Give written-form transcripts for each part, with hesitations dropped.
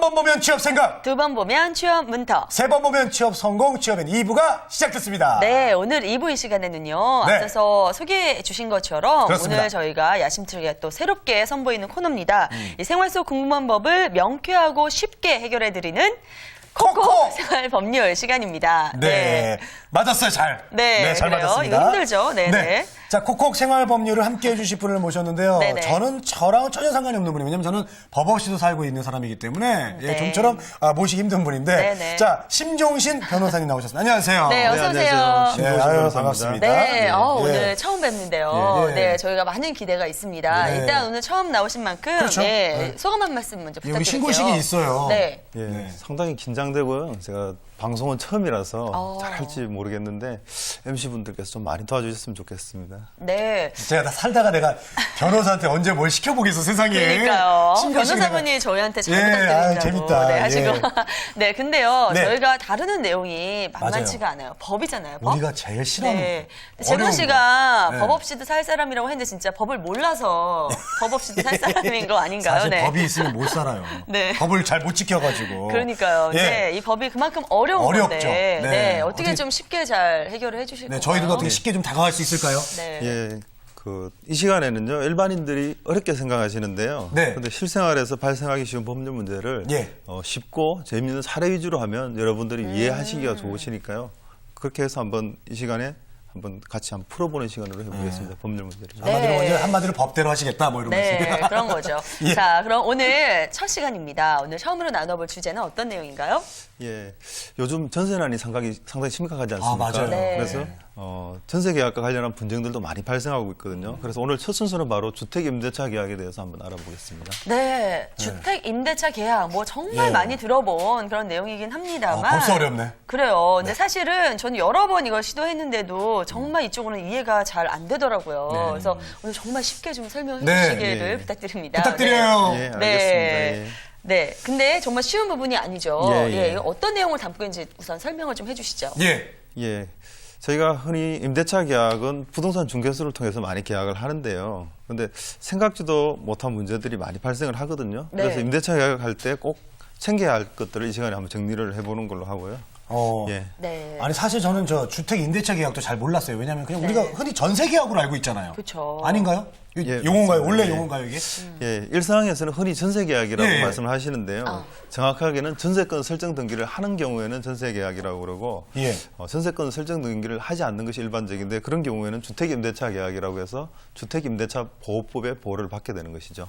번 보면 취업 생각, 두 번 보면 취업 문터. 세 번 보면 취업 성공, 취업엔 2부가 시작됐습니다. 네, 오늘 2부 이 시간에는요. 네. 앞서서 소개해 주신 것처럼 그렇습니다. 오늘 저희가 야심차게 또 새롭게 선보이는 코너입니다. 이 생활 속 궁금한 법을 명쾌하고 쉽게 해결해드리는 코코 생활 법률 시간입니다. 네. 맞았어요, 잘. 네, 잘 그래요. 맞았습니다. 이거 힘들죠? 네네. 자, 콕콕 생활 법률을 함께 해주실 분을 모셨는데요. 네네. 저는 저랑은 전혀 상관이 없는 분이, 왜냐면 저는 법 없이도 살고 있는 사람이기 때문에 예, 네. 좀처럼 모시기 힘든 분인데. 네네. 자, 심종신 변호사님 나오셨습니다. 안녕하세요. 네, 어서 오세요. 네, 아유, 반갑습니다. 네, 예. 오늘 처음 뵙는데요. 예. 네, 저희가 많은 기대가 있습니다. 네. 일단 오늘 처음 나오신 만큼 그렇죠. 네, 네. 소감 한 말씀 먼저 여기 부탁드릴게요. 신고식이 있어요. 네. 예, 상당히 긴장되고요. 제가 방송은 처음이라서 어. 잘할지 모르겠는데 MC분들께서 좀 많이 도와주셨으면 좋겠습니다. 네. 제가 다 살다가 내가 변호사한테 언제 뭘 시켜보겠어, 세상에. 그러니까요. 신고식이 변호사분이 저희한테 잘 예, 부탁드린다고 아유, 재밌다. 네, 하시고. 예. 네, 근데요. 네. 저희가 다루는 내용이 만만치가 맞아요. 않아요. 법이잖아요. 법. 우리가 제일 싫어하는 네. 거. 재건 어려운 씨가 거. 네. 법 없이도 살 사람이라고 했는데 진짜 법을 몰라서 법 없이도 살 사람인 거 아닌가요? 사실 네. 법이 있으면 못 살아요. 네. 법을 잘 못 지켜가지고. 그러니까요. 예. 네, 이 법이 그만큼 어려운 어렵죠. 건데 네. 네, 어떻게 어떻게- 좀 쉽게 잘 해결을 해주실 네, 건가요? 저희도 어떻게 쉽게 좀 다가갈 수 있을까요? 네. 예, 이 시간에는요, 일반인들이 어렵게 생각하시는데요. 네. 근데 실생활에서 발생하기 쉬운 법률 문제를 예. 쉽고 재미있는 사례 위주로 하면 여러분들이 이해하시기가 좋으시니까요. 그렇게 해서 한번 이 시간에 한번 같이 한번 풀어보는 시간으로 해보겠습니다. 법률 문제를. 한마디로 법대로 하시겠다, 뭐 이런 네, 말씀. 그런 거죠. 예. 자, 그럼 오늘 첫 시간입니다. 오늘 처음으로 나눠볼 주제는 어떤 내용인가요? 예, 요즘 전세난이 상당히 심각하지 않습니까? 맞아요. 네. 그래서 전세 계약과 관련한 분쟁들도 많이 발생하고 있거든요. 그래서 오늘 첫 순서는 바로 주택 임대차 계약에 대해서 한번 알아보겠습니다. 네, 주택 임대차 계약 뭐 정말 예. 많이 들어본 그런 내용이긴 합니다만 벌써 어렵네. 그래요. 근데 사실은 저는 여러 번 이걸 시도했는데도 정말 이쪽으로는 이해가 잘 안 되더라고요. 네. 그래서 오늘 정말 쉽게 좀 설명해 네. 주시기를 예. 부탁드립니다. 부탁드려요. 예, 알겠습니다. 네. 예. 네, 근데 정말 쉬운 부분이 아니죠. 예, 예. 이거 어떤 내용을 담고 있는지 우선 설명을 좀 해주시죠. 예. 예. 저희가 흔히 임대차 계약은 부동산 중개소를 통해서 많이 계약을 하는데요. 근데 생각지도 못한 문제들이 많이 발생을 하거든요. 네. 그래서 임대차 계약을 할 때 꼭 챙겨야 할 것들을 이 시간에 한번 정리를 해보는 걸로 하고요. 예. 네. 아니, 사실 저는 저 주택 임대차 계약도 잘 몰랐어요. 왜냐면 그냥 우리가 흔히 전세 계약으로 알고 있잖아요. 그쵸. 아닌가요? 예, 용어인가요? 맞습니다. 원래 예. 용어인가요, 이게? 예, 일상에서는 흔히 전세 계약이라고 예. 말씀을 하시는데요. 정확하게는 전세권 설정 등기를 하는 경우에는 전세 계약이라고 그러고 예. 전세권 설정 등기를 하지 않는 것이 일반적인데 그런 경우에는 주택 임대차 계약이라고 해서 주택 임대차 보호법의 보호를 받게 되는 것이죠.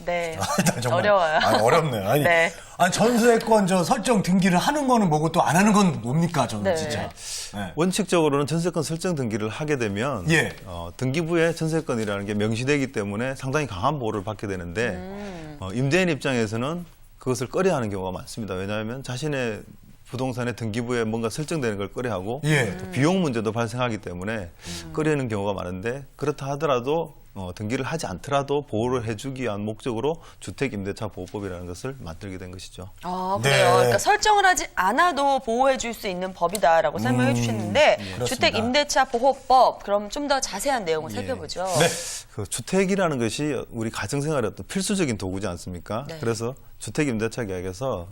네. 일단 정말 어려워요. 어렵네. 아니, 네. 아니, 전세권 저 설정 등기를 하는 거는 뭐고 또 안 하는 건 뭡니까, 저는 네. 진짜. 네. 원칙적으로는 전세권 설정 등기를 하게 되면 예. 등기부에 전세권이라는 게 명시되기 때문에 상당히 강한 보호를 받게 되는데 임대인 입장에서는 그것을 꺼려하는 경우가 많습니다. 왜냐하면 자신의 부동산의 등기부에 뭔가 설정되는 걸 꺼려하고 예. 또 비용 문제도 발생하기 때문에 꺼려하는 경우가 많은데 그렇다 하더라도 등기를 하지 않더라도 보호를 해주기 위한 목적으로 주택임대차 보호법이라는 것을 만들게 된 것이죠. 아, 네. 그래요. 그러니까 설정을 하지 않아도 보호해 줄 수 있는 법이다라고 설명해 주셨는데 그렇습니다. 주택 임대차 보호법 그럼 좀 더 자세한 내용을 살펴보죠. 네. 그 주택이라는 것이 우리 가정생활의 어떤 필수적인 도구지 않습니까? 네. 그래서 주택임대차 계약에서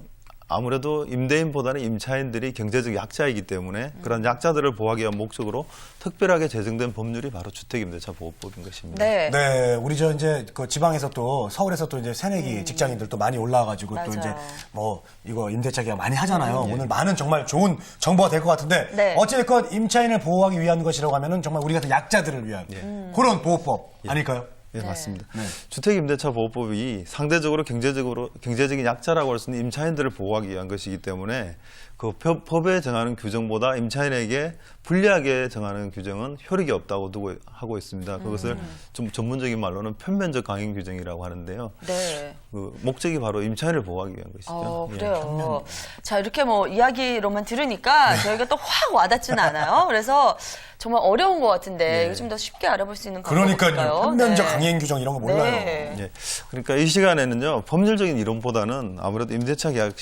아무래도 임대인보다는 임차인들이 경제적 약자이기 때문에 그런 약자들을 보호하기 위한 목적으로 특별하게 제정된 법률이 바로 주택임대차 보호법인 것입니다. 네. 네, 우리 저 이제 그 지방에서 또 서울에서 또 이제 새내기 직장인들 또 많이 올라와가지고 또 맞아요. 이제 뭐 이거 임대차 계약 많이 하잖아요. 오늘 많은 정말 좋은 정보가 될 것 같은데 네. 어찌됐건 임차인을 보호하기 위한 것이라고 하면은 정말 우리 같은 약자들을 위한 그런 보호법 아닐까요? 예, 맞습니다. 네. 주택임대차 보호법이 상대적으로 경제적인 약자라고 할 수 있는 임차인들을 보호하기 위한 것이기 때문에 그 법에 정하는 규정보다 임차인에게 불리하게 정하는 규정은 효력이 없다고 하고 있습니다. 그것을 좀 전문적인 말로는 편면적 강행 규정이라고 하는데요. 네. 그 목적이 바로 임차인을 보호하기 위한 것이죠. 예. 그래요. 자, 이렇게 뭐 이야기로만 들으니까 저희가 또 확 와닿지는 않아요. 그래서 정말 어려운 것 같은데 이거 좀 더 쉽게 알아볼 수 있는 방법이 그러니까요. 있을까요? 편면적 네. 강행 규정 이런 거 몰라요. 네. 예. 그러니까 이 시간에는요, 법률적인 이론보다는 아무래도 임대차 계약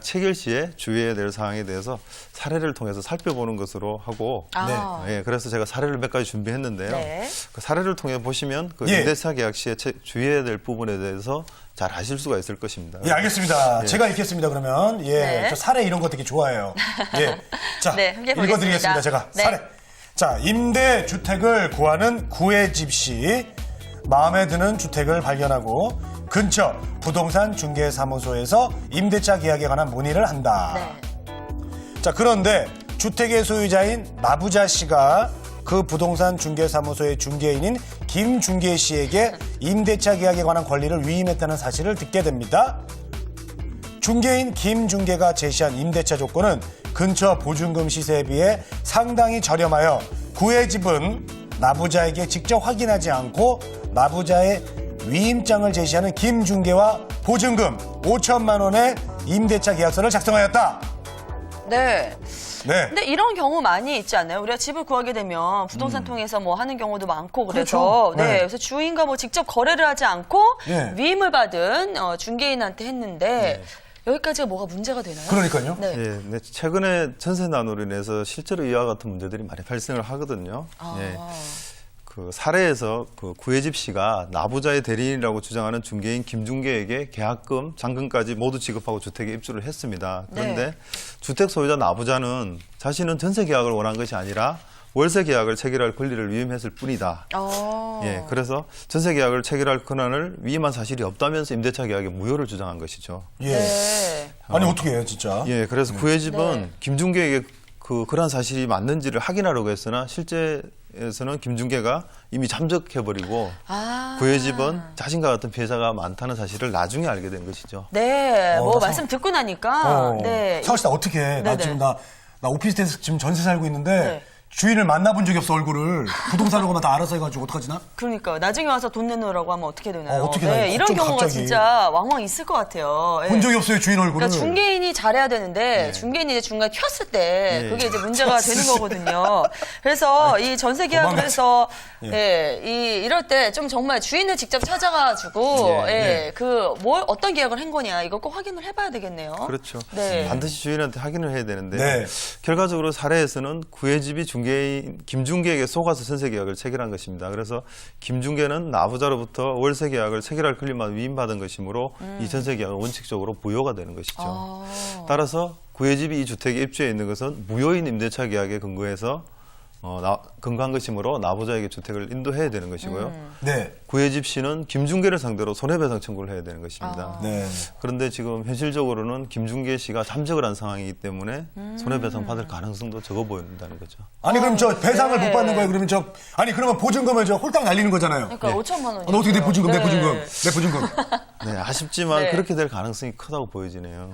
체결 시에 주의해야 될 사항에 대해서 사례를 통해서 살펴보는 것으로 하고, 아. 예, 그래서 제가 사례를 몇 가지 준비했는데요. 네. 그 사례를 통해 보시면 그 예. 임대차 계약 시에 주의해야 될 부분에 대해서 잘 아실 수가 있을 것입니다. 예, 알겠습니다. 제가 읽겠습니다, 그러면. 예, 네. 저 사례 이런 거 되게 좋아해요. 예. 자, 네, 함께 읽어드리겠습니다, 보겠습니다. 제가. 네. 사례. 자, 임대주택을 구하는 구해집 시 마음에 드는 주택을 발견하고 근처 부동산 중개사무소에서 임대차 계약에 관한 문의를 한다. 네. 자, 그런데 주택의 소유자인 나부자 씨가 그 부동산 중개사무소의 중개인인 김중개 씨에게 임대차 계약에 관한 권리를 위임했다는 사실을 듣게 됩니다. 중개인 김중개가 제시한 임대차 조건은 근처 보증금 시세에 비해 상당히 저렴하여 구해집은 나부자에게 직접 확인하지 않고 나부자의 위임장을 제시하는 김중개와 보증금 5천만 원의 임대차 계약서를 작성하였다. 네. 네. 근데 이런 경우 많이 있지 않나요? 우리가 집을 구하게 되면 부동산 통해서 뭐 하는 경우도 많고 그렇죠. 그래서 네. 그래서 주인과 뭐 직접 거래를 하지 않고 네. 위임을 받은 중개인한테 했는데 여기까지가 뭐가 문제가 되나요? 그러니까요. 네. 예, 네, 최근에 전세 난으로 인해서 실제로 이와 같은 문제들이 많이 발생을 하거든요. 아. 예. 그 사례에서 그 구해집 씨가 나부자의 대리인이라고 주장하는 중개인 김중개에게 계약금, 잔금까지 모두 지급하고 주택에 입주를 했습니다. 그런데 네. 주택 소유자 나부자는 자신은 전세 계약을 원한 것이 아니라 월세 계약을 체결할 권리를 위임했을 뿐이다. 예, 그래서 전세 계약을 체결할 권한을 위임한 사실이 없다면서 임대차 계약의 무효를 주장한 것이죠. 예. 네. 아니, 어떻게 해요, 진짜? 예, 그래서 구해집은 네. 김중개에게 그러한 사실이 맞는지를 확인하려고 했으나 실제에서는 김중개가 이미 잠적해버리고 아. 구해집은 자신과 같은 피해자가 많다는 사실을 나중에 알게 된 것이죠. 네. 뭐 나 말씀 듣고 나니까 네. 사월 씨, 나 어떻게 해? 나 네네. 지금 나 오피스텔에서 지금 전세 살고 있는데 네. 주인을 만나본 적이 없어, 얼굴을. 부동산으로만 다 알아서 해가지고 어떡하지, 나? 그러니까 나중에 와서 돈 내놓으라고 하면 어떻게 되나요? 어떻게 네, 나요? 이런 좀 경우가 갑자기. 진짜 왕왕 있을 것 같아요. 예. 본 적이 없어요, 주인 얼굴을. 그러니까 중개인이 잘해야 되는데 중개인이 이제 중간에 튀었을 때 예. 그게 이제 문제가 되는 거거든요. 그래서 이 전세 계약을 도망가지. 해서 이럴 때 좀 정말 주인을 직접 찾아가지고 어떤 계약을 한 거냐 이거 꼭 확인을 해봐야 되겠네요. 그렇죠. 네. 반드시 주인한테 확인을 해야 되는데 네. 결과적으로 사례에서는 구해집이 중개인 김중개에게 속아서 전세 계약을 체결한 것입니다. 그래서 김중개는 나부자로부터 월세 계약을 체결할 권리만 위임받은 것이므로 이 전세 계약은 원칙적으로 무효가 되는 것이죠. 따라서 구해집이 이 주택에 입주해 있는 것은 무효인 임대차 계약에 근거해서 근거한 것이므로 나부자에게 주택을 인도해야 되는 것이고요. 네. 구해집 씨는 김중개를 상대로 손해배상 청구를 해야 되는 것입니다. 네. 그런데 지금 현실적으로는 김중개 씨가 잠적을 한 상황이기 때문에 손해배상 받을 가능성도 적어 보인다는 거죠. 아니, 그럼 저 배상을 네. 못 받는 거예요? 그러면 그러면 보증금을 홀딱 날리는 거잖아요. 그러니까 5천만 원. 너 어떻게 내 보증금, 내 네. 보증금, 내 보증금. 네, 아쉽지만 네. 그렇게 될 가능성이 크다고 보여지네요.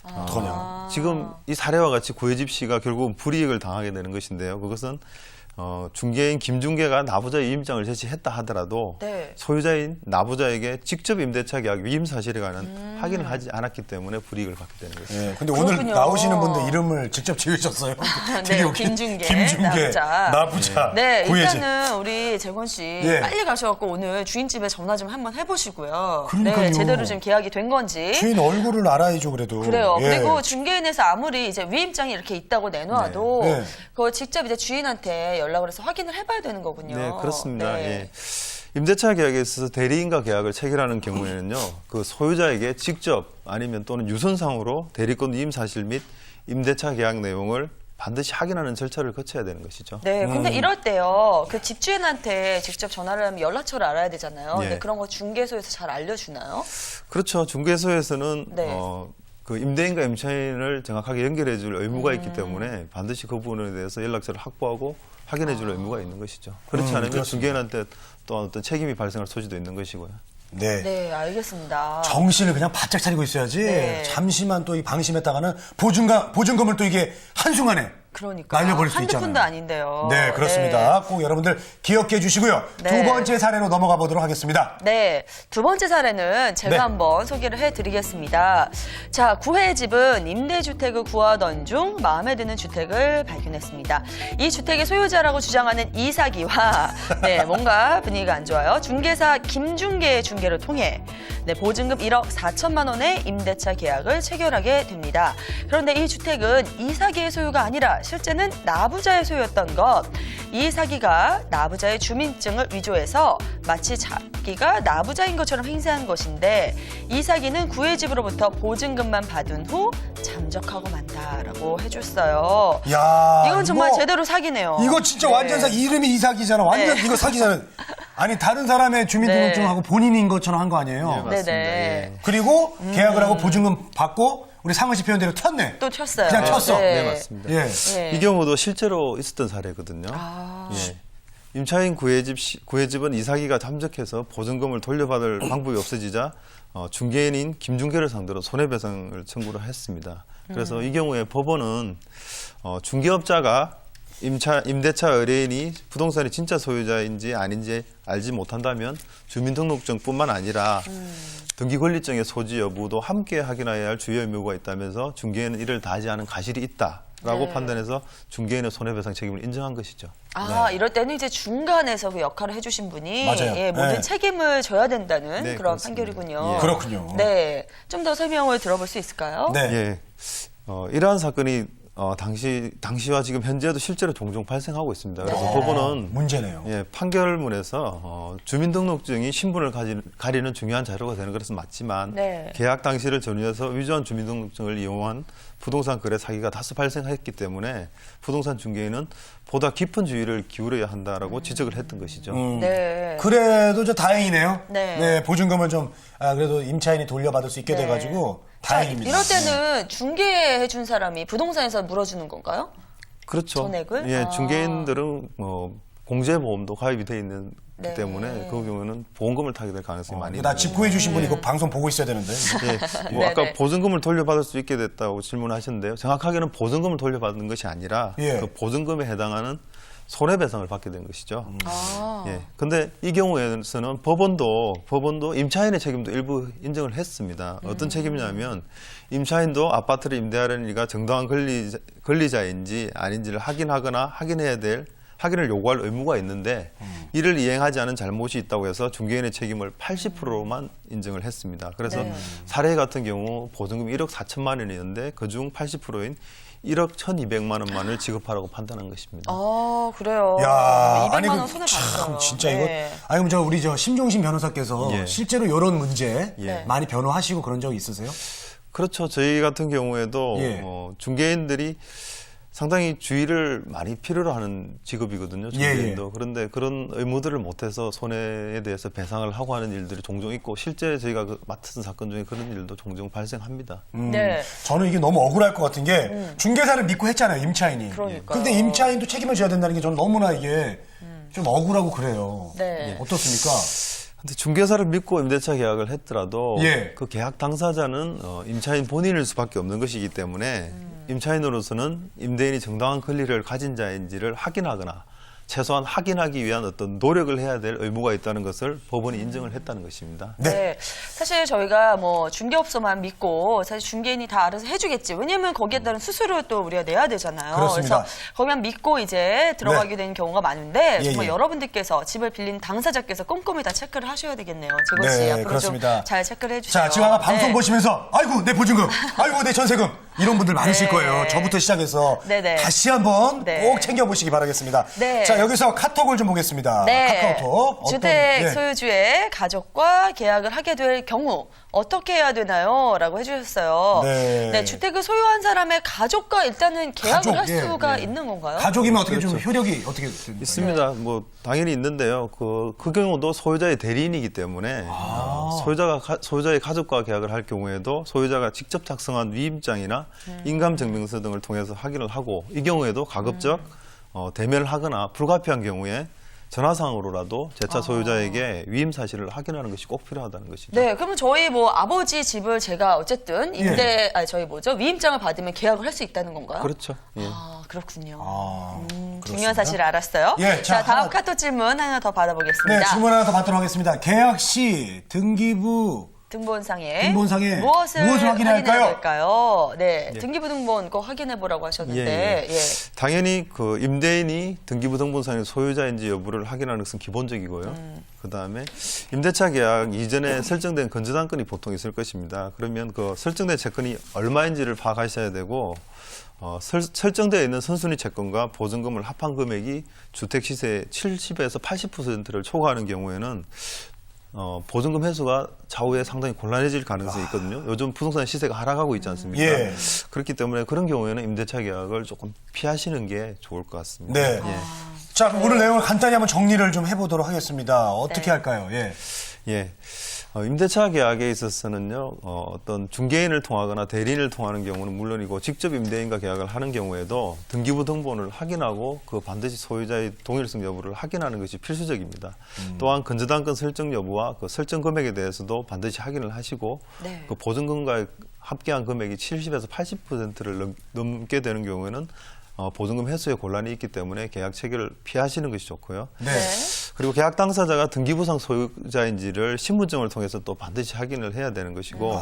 어떡하냐. 지금 이 사례와 같이 구해집 씨가 결국은 불이익을 당하게 되는 것인데요. 그것은 중개인 김중개가 나부자의 위임장을 제시했다 하더라도 네. 소유자인 나부자에게 직접 임대차 계약 위임 사실에 관한 확인을 하지 않았기 때문에 불이익을 받게 되는 거죠. 예, 근데 오늘 그렇군요. 나오시는 분들 이름을 직접 지으셨어요. 네, 웃긴- 김중개, 김중개, 나부자. 나부자, 네, 구해집. 일단은 우리 재권 씨 예. 빨리 가셔갖고 오늘 주인집에 전화 좀 한번 해보시고요. 그러니까요. 네, 제대로 좀 계약이 된 건지. 주인 얼굴을 알아야죠, 그래도. 그래요. 예. 그리고 중개인에서 아무리 이제 위임장이 이렇게 있다고 내놔도 네. 네. 그걸 직접 이제 주인한테 연락을 해서 확인을 해봐야 되는 거군요. 네, 그렇습니다. 네. 예. 임대차 계약에 있어서 대리인과 계약을 체결하는 경우에는요, 그 소유자에게 직접 아니면 또는 유선상으로 대리권 위임 사실 및 임대차 계약 내용을 반드시 확인하는 절차를 거쳐야 되는 것이죠. 네, 근데 이럴 때요, 그 집주인한테 직접 전화를 하면 연락처를 알아야 되잖아요. 예. 근데 그런 거 중개소에서 잘 알려주나요? 그렇죠. 중개소에서는 네. 그 임대인과 임차인을 정확하게 연결해줄 의무가 있기 때문에 반드시 그 부분에 대해서 연락처를 확보하고 확인해줄 의무가 있는 것이죠. 그렇지 않으면 그렇습니다. 중개인한테 또 어떤 책임이 발생할 소지도 있는 것이고요. 네. 네, 알겠습니다. 정신을 그냥 바짝 차리고 있어야지. 네. 잠시만 또 이 방심했다가는 보증금을 또 이게 한순간에 그러니까 날려버릴 수 한두 있잖아요. 푼도 아닌데요. 네, 그렇습니다. 꼭 여러분들 기억해 주시고요. 네. 두 번째 사례로 넘어가 보도록 하겠습니다. 네, 두 번째 사례는 제가 네. 한번 소개를 해드리겠습니다. 자, 구해집은 임대주택을 구하던 중 마음에 드는 주택을 발견했습니다. 이 주택의 소유자라고 주장하는 이사기와 뭔가 분위기가 안 좋아요. 중개사 김중개의 중개를 통해 보증금 1억 4천만 원의 임대차 계약을 체결하게 됩니다. 그런데 이 주택은 이사기의 소유가 아니라 실제는 나부자의 소유였던 것. 이 사기가 나부자의 주민증을 위조해서 마치 자기 사기가 나부자인 것처럼 행세한 것인데 이 사기는 구해집으로부터 보증금만 받은 후 잠적하고 만다라고 해줬어요. 야, 이건 정말 이거- 제대로 사기네요. 이거 진짜 네. 완전 이름이 이사기잖아. 완전 네. 이거 사기잖아. 아니 다른 사람의 주민등록증하고 본인인 것처럼 한 거 아니에요? 맞습니다. 네네. 예. 그리고 계약을 하고 보증금 받고 우리 상은 씨 표현대로 튀었네. 또 쳤어요. 그냥 쳤어. 네, 맞습니다. 예. 네. 이 경우도 실제로 있었던 사례거든요. 아. 예. 임차인 구해집은 이사기가 잠적해서 보증금을 돌려받을 방법이 없어지자 중개인인 김중계를 상대로 손해배상을 청구를 했습니다. 그래서 이 경우에 법원은 중개업자가 임대차 의뢰인이 부동산의 진짜 소유자인지 아닌지 알지 못한다면 주민등록증뿐만 아니라 등기권리증의 소지 여부도 함께 확인해야 할 주요 의무가 있다면서 중개인은 이를 다하지 않은 과실이 있다라고 네. 판단해서 중개인의 손해배상 책임을 인정한 것이죠. 아, 이럴 때는 이제 중간에서 그 역할을 해주신 분이 맞아요. 예, 모든 네. 책임을 져야 된다는 네, 그런 그렇습니다. 판결이군요. 예. 그렇군요. 네, 좀 더 설명을 들어볼 수 있을까요? 네. 예. 이러한 사건이 당시와 지금 현재도 실제로 종종 발생하고 있습니다. 그래서 네. 법원은 문제네요. 예, 판결문에서 주민등록증이 신분을 가리는 중요한 자료가 되는 것은 맞지만 네. 계약 당시를 전후해서 위조한 주민등록증을 이용한 부동산 거래 사기가 다수 발생했기 때문에 부동산 중개인은 보다 깊은 주의를 기울여야 한다라고 지적을 했던 것이죠. 네. 그래도 저 다행이네요. 네. 보증금을 좀 그래도 임차인이 돌려받을 수 있게 네. 돼가지고 자, 다행입니다. 이럴 때는 중개해준 사람이 부동산에서 물어주는 건가요? 그렇죠. 전액을? 예, 아. 중개인들은 공제보험도 가입이 돼 있는 네. 때문에 그 경우는 보험금을 타게 될 가능성이 많이 나 있습니다. 집 구해주신 분이 그 방송 보고 있어야 되는데. 예, 뭐 네네. 아까 보증금을 돌려받을 수 있게 됐다고 질문하셨는데요. 정확하게는 보증금을 돌려받는 것이 아니라 예. 그 보증금에 해당하는 손해배상을 받게 된 것이죠. 아. 예. 근데 이 경우에서는 법원도 임차인의 책임도 일부 인정을 했습니다. 어떤 책임이냐면 임차인도 아파트를 임대하려는 이가 정당한 권리자인지 아닌지를 확인을 요구할 의무가 있는데 이를 이행하지 않은 잘못이 있다고 해서 중개인의 책임을 80%만 인정을 했습니다. 그래서 네. 사례 같은 경우 보증금이 1억 4천만 원이었는데 그중 80%인 1억 1,200만 원만을 지급하라고 판단한 것입니다. 아, 그래요. 야, 200만 원 그 손해 참, 봤어요. 진짜 네. 이거. 아니, 그럼 우리 심종신 변호사께서 예. 실제로 이런 문제 예. 많이 변호하시고 그런 적 있으세요? 그렇죠. 저희 같은 경우에도 예. 중개인들이 상당히 주의를 많이 필요로 하는 직업이거든요. 중개인도. 예. 그런데 그런 의무들을 못해서 손해에 대해서 배상을 하고 하는 일들이 종종 있고 실제 저희가 맡은 사건 중에 그런 일도 종종 발생합니다. 네. 저는 이게 너무 억울할 것 같은 게 중개사를 믿고 했잖아요, 임차인이. 그러니까요. 근데 임차인도 책임을 져야 된다는 게 저는 너무나 이게 좀 억울하고 그래요. 네. 어떻습니까? 근데 중개사를 믿고 임대차 계약을 했더라도 예. 그 계약 당사자는 임차인 본인일 수밖에 없는 것이기 때문에 임차인으로서는 임대인이 정당한 권리를 가진 자인지를 확인하거나 최소한 확인하기 위한 어떤 노력을 해야 될 의무가 있다는 것을 법원이 인정을 했다는 것입니다. 네. 사실 저희가 뭐 중개업소만 믿고 사실 중개인이 다 알아서 해주겠지. 왜냐면 거기에 따른 수수료 또 우리가 내야 되잖아요. 그렇습니다. 그래서 거기만 믿고 이제 들어가게 되는 경우가 많은데 예, 정말 예. 여러분들께서 집을 빌린 당사자께서 꼼꼼히 다 체크를 하셔야 되겠네요. 재건 씨 네, 앞으로 그렇습니다. 좀 잘 체크를 해주세요. 자, 지금 아마 방송 네. 보시면서 아이고 내 보증금, 아이고 내 전세금 이런 분들 많으실 네. 거예요. 저부터 시작해서 네네. 다시 한번 네. 꼭 챙겨보시기 바라겠습니다. 네. 자, 여기서 카톡을 좀 보겠습니다. 네. 카카오톡. 주택 예. 소유주의 가족과 계약을 하게 될 경우 어떻게 해야 되나요? 라고 해주셨어요. 네. 주택을 소유한 사람의 가족과 일단은 계약을 가족, 할 예, 수가 예. 있는 건가요? 가족이면 어떻게 좀 그렇죠. 효력이 어떻게 됩니까? 있습니다. 뭐 당연히 있는데요. 그 경우도 소유자의 대리인이기 때문에 소유자의 가족과 계약을 할 경우에도 소유자가 직접 작성한 위임장이나 인감증명서 등을 통해서 확인을 하고 이 경우에도 가급적 대면을 하거나 불가피한 경우에 전화상으로라도 재차 소유자에게 위임 사실을 확인하는 것이 꼭 필요하다는 것이죠. 네, 그러면 저희 뭐 아버지 집을 제가 어쨌든 위임장을 받으면 계약을 할 수 있다는 건가요? 그렇죠. 예. 아, 그렇군요. 그렇습니다. 중요한 사실을 알았어요. 예, 자, 자, 다음 하나- 카톡 질문 하나 더 네, 받아보겠습니다. 질문 하나 더 받도록 하겠습니다. 계약 시 등기부 등본상에 무엇을 무엇을 확인해야 할까요? 될까요? 네, 등기부등본 꼭 확인해 보라고 하셨는데, 예. 당연히 그 임대인이 등기부 등본상의 소유자인지 여부를 확인하는 것은 기본적이고요. 그다음에 임대차 계약 이전에 설정된 건저당권이 보통 있을 것입니다. 그러면 그 설정된 채권이 얼마인지를 파악하셔야 되고 설정되어 있는 선순위 채권과 보증금을 합한 금액이 주택 시세의 70에서 80%를 초과하는 경우에는 보증금 회수가 차후에 상당히 곤란해질 가능성이 있거든요. 요즘 부동산 시세가 하락하고 있지 않습니까? 예. 그렇기 때문에 그런 경우에는 임대차 계약을 조금 피하시는 게 좋을 것 같습니다. 네. 예. 자, 그럼 오늘 내용을 간단히 한번 정리를 좀 해보도록 하겠습니다. 어떻게 네. 할까요? 예. 예. 임대차 계약에 있어서는요, 어떤 중개인을 통하거나 대리인을 통하는 경우는 물론이고 직접 임대인과 계약을 하는 경우에도 등기부등본을 확인하고 그 반드시 소유자의 동일성 여부를 확인하는 것이 필수적입니다. 또한 근저당권 설정 여부와 그 설정 금액에 대해서도 반드시 확인을 하시고 네. 그 보증금과 합계한 금액이 70에서 80%를 넘게 되는 경우에는 보증금 회수에 곤란이 있기 때문에 계약 체결을 피하시는 것이 좋고요. 네. 그리고 계약 당사자가 등기부상 소유자인지를 신분증을 통해서 또 반드시 확인을 해야 되는 것이고,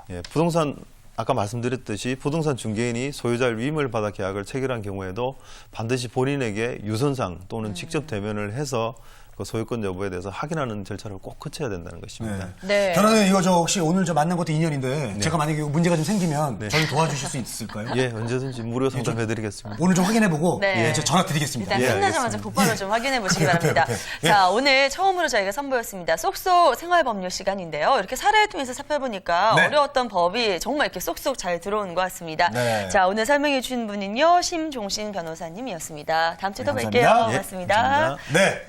예, 부동산 아까 말씀드렸듯이 부동산 중개인이 소유자를 위임을 받아 계약을 체결한 경우에도 반드시 본인에게 유선상 또는 직접 대면을 해서 그 소유권 여부에 대해서 확인하는 절차를 꼭 거쳐야 된다는 것입니다. 네. 변호사님, 이거 혹시 오늘 만난 것도 인연인데 제가 만약에 이거 문제가 좀 생기면 저희 도와주실 수 있을까요? 예, 언제든지 무료 상담해드리겠습니다. 오늘 좀 확인해보고 네. 저 전화 드리겠습니다. 일단 예, 끝나자마자 알겠습니다. 곧바로 좀 확인해 보시기 급해요, 바랍니다. 급해요. 예. 자, 오늘 처음으로 저희가 선보였습니다. 쏙쏙 생활법률 시간인데요. 이렇게 사례를 통해서 살펴보니까 네. 어려웠던 법이 정말 이렇게 쏙쏙 잘 들어오는 것 같습니다. 네. 자, 오늘 설명해 주신 분은요, 심종신 변호사님이었습니다. 다음 주에 또 네, 감사합니다. 뵐게요. 예, 고맙습니다. 감사합니다. 네.